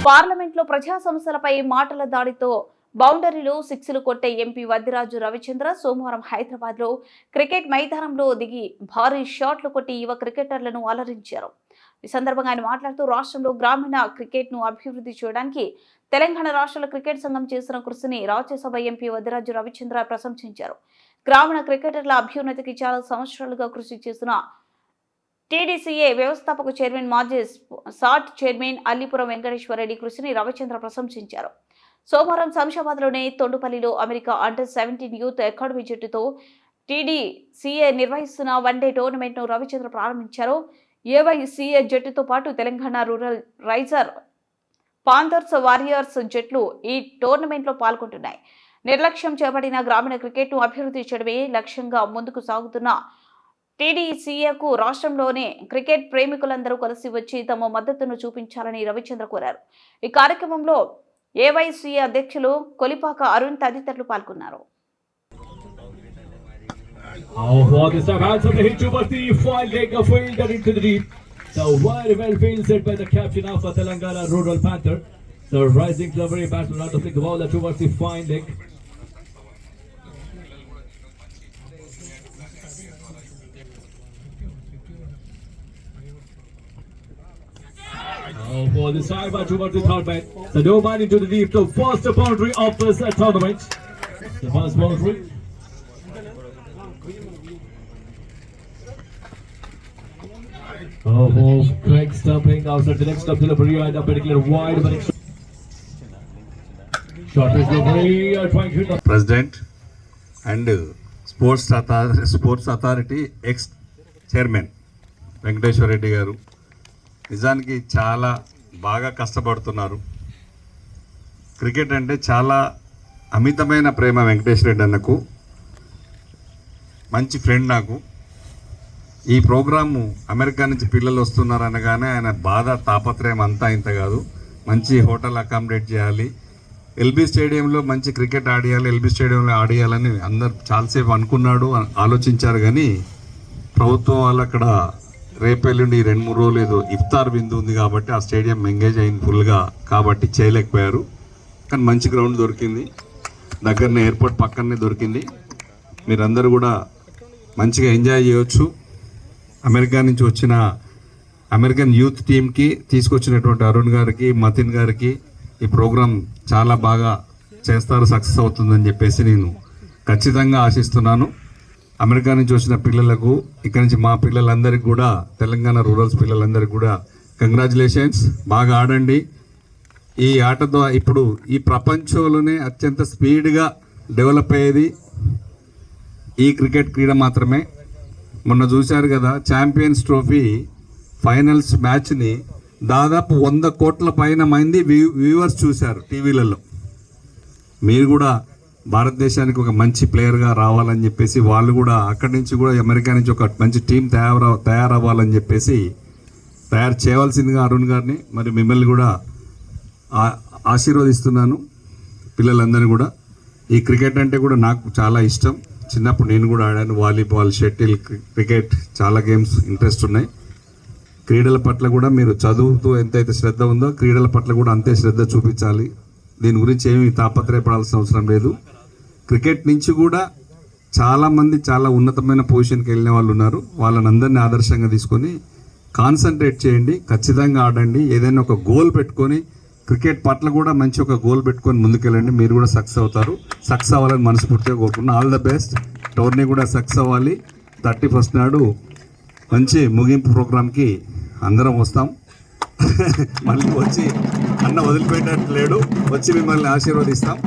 పార్లమెంట్లో ప్రజా సమస్యలపై మాటల దాడితో బౌండరీలు సిక్స్లు కొట్టే ఎంపీ వద్దిరాజు రవిచంద్ర సోమవారం హైదరాబాద్ లో క్రికెట్ మైదానంలో దిగి భారీ షాట్లు కొట్టి యువ క్రికెటర్లను అలరించారు. ఈ సందర్భంగా ఆయన మాట్లాడుతూ రాష్ట్రంలో గ్రామీణ క్రికెట్ ను అభివృద్ధి చేయడానికి తెలంగాణ రాష్ట్ర క్రికెట్ సంఘం చేసిన కృషిని రాజ్యసభ ఎంపీ వద్దిరాజు రవిచంద్ర ప్రశంసించారు. గ్రామీణ క్రికెటర్ల అభ్యున్నతికి చాలా సంవత్సరాలుగా కృషి చేసిన టీడీసీఏ వ్యవస్థాపక చైర్మన్ మాజీ సాట్ చైర్మన్ అల్లిపురం వెంకటేశ్వరరెడ్డి కృషిని రవిచంద్ర ప్రశంసించారు. సోమవారం శంషాబాద్లోని తొండుపల్లిలో అమెరికా అండర్-17 యూత్ అకాడమీ జట్టుతో టీడీసీఏ నిర్వహిస్తున్న వన్డే టోర్నమెంట్ను రవిచంద్ర ప్రారంభించారు. ఏవైసీఏ జట్టుతో పాటు Telangana rural raiser, Panthers, warriors జట్లు ఈ టోర్నమెంట్లో పాల్గొంటున్నాయి. నిర్లక్ష్యం చేపట్టిన గ్రామీణ క్రికెట్ను అభివృద్ధి చేయడమే లక్ష్యంగా ముందుకు సాగుతున్న టీడీసీఏకు రాష్ట్రంలోనే క్రికెట్ ప్రేమికులందరూ కలిసి వచ్చి తమ మద్దతును చూపించాలని రవిచంద్ర కోరారు. ఈ కార్యక్రమంలో ఏవైసీఏ అధ్యక్షులు కొలిపాక అరుణ్ తదితరులు పాల్గొన్నారు. Very well fielded by the captain of Telangana Rural Panther. The rising clever batsman out to flick the ball towards the fine leg. For the side by towards the third man. So no man into the deep. The first boundary of this tournament. The first boundary. Craig stumping outside the next up delivery and a particular wide but short delivery trying to hit the President and Sports Authority ex Chairman Venkateswara Reddy గారు నిజానికి చాలా బాగా కష్టపడుతున్నారు. Cricket అంటే చాలా అమితమైన ప్రేమ వెంకటేశ్వర రెడ్డి అన్నకు, మంచి ఫ్రెండ్ నాకు. ఈ ప్రోగ్రాము అమెరికా నుంచి పిల్లలు వస్తున్నారు అనగానే ఆయన బాధ తాపత్రయం అంతా ఇంత కాదు. మంచి హోటల్ అకామిడేట్ చేయాలి, ఎల్బీ స్టేడియంలో మంచి క్రికెట్ ఆడియాలి, ఎల్బీ స్టేడియంలో ఆడియాలని అందరు చాలాసేపు అనుకున్నాడు, ఆలోచించారు. కానీ ప్రభుత్వం వాళ్ళు అక్కడ రేపెల్లుండి 2-3 రోజులు ఏదో ఇఫ్తార్ బిందు ఉంది కాబట్టి ఆ స్టేడియం ఎంగేజ్ అయింది ఫుల్గా, కాబట్టి చేయలేకపోయారు. కానీ మంచి గ్రౌండ్ దొరికింది, దగ్గరనే ఎయిర్పోర్ట్ పక్కనే దొరికింది. మీరందరూ కూడా మంచిగా ఎంజాయ్ చేయవచ్చు. అమెరికా నుంచి వచ్చిన అమెరికన్ యూత్ టీంకి తీసుకొచ్చినటువంటి అరుణ్ గారికి, మతిన్ గారికి ఈ ప్రోగ్రాం చాలా బాగా చేస్తారు, సక్సెస్ అవుతుందని చెప్పేసి నేను ఖచ్చితంగా ఆశిస్తున్నాను. అమెరికా నుంచి వచ్చిన పిల్లలకు, ఇక్కడి నుంచి మా పిల్లలందరికీ కూడా, తెలంగాణ రూరల్స్ పిల్లలందరికీ కూడా కంగ్రాచులేషన్స్. బాగా ఆడండి. ఈ ఆటతో ఇప్పుడు ఈ ప్రపంచంలోనే అత్యంత స్పీడ్గా డెవలప్ అయ్యేది ఈ క్రికెట్ క్రీడ మాత్రమే. మొన్న చూశారు కదా ఛాంపియన్స్ ట్రోఫీ ఫైనల్స్ మ్యాచ్ని దాదాపు 100 కోట్ల పైన మంది వ్యూవర్స్ చూశారు టీవీలలో. మీరు కూడా భారతదేశానికి ఒక మంచి ప్లేయర్గా రావాలని చెప్పేసి వాళ్ళు కూడా అక్కడి నుంచి కూడా అమెరికా నుంచి ఒక మంచి టీం తయారవ్వాలని చెప్పేసి తయారు చేయవలసిందిగా అరుణ్ గారిని మరి మిమ్మల్ని కూడా ఆశీర్వదిస్తున్నాను. పిల్లలందరినీ కూడా ఈ క్రికెట్ అంటే కూడా నాకు చాలా ఇష్టం. చిన్నప్పుడు నేను కూడా ఆడాను, వాలీబాల్, షటిల్, క్రికెట్, చాలా గేమ్స్ ఇంట్రెస్ట్ ఉన్నాయి. క్రీడల పట్ల కూడా మీరు చదువుతూ ఎంతైతే శ్రద్ధ ఉందో క్రీడల పట్ల కూడా అంతే శ్రద్ధ చూపించాలి. దీని గురించి ఏమీ తాపత్రయపడాల్సిన అవసరం లేదు. క్రికెట్ నుంచి కూడా చాలామంది చాలా ఉన్నతమైన పొజిషన్కి వెళ్ళిన వాళ్ళు ఉన్నారు. వాళ్ళని అందరినీ ఆదర్శంగా తీసుకొని కాన్సన్ట్రేట్ చేయండి, ఖచ్చితంగా ఆడండి. ఏదైనా ఒక గోల్ పెట్టుకొని క్రికెట్ పట్ల కూడా మంచి ఒక గోల్ పెట్టుకొని ముందుకెళ్ళండి. మీరు కూడా సక్సెస్ అవుతారు. సక్సెస్ అవ్వాలని మనస్ఫూర్తిగా కోరుకున్నాను. All the best. టోర్నీ కూడా సక్సెస్ అవ్వాలి. 31st నాడు మంచి ముగింపు ప్రోగ్రామ్కి అందరం వస్తాం. మళ్ళీ వచ్చి అన్న వదిలిపెట్టట్లేడు, వచ్చి మిమ్మల్ని ఆశీర్వదిస్తాం.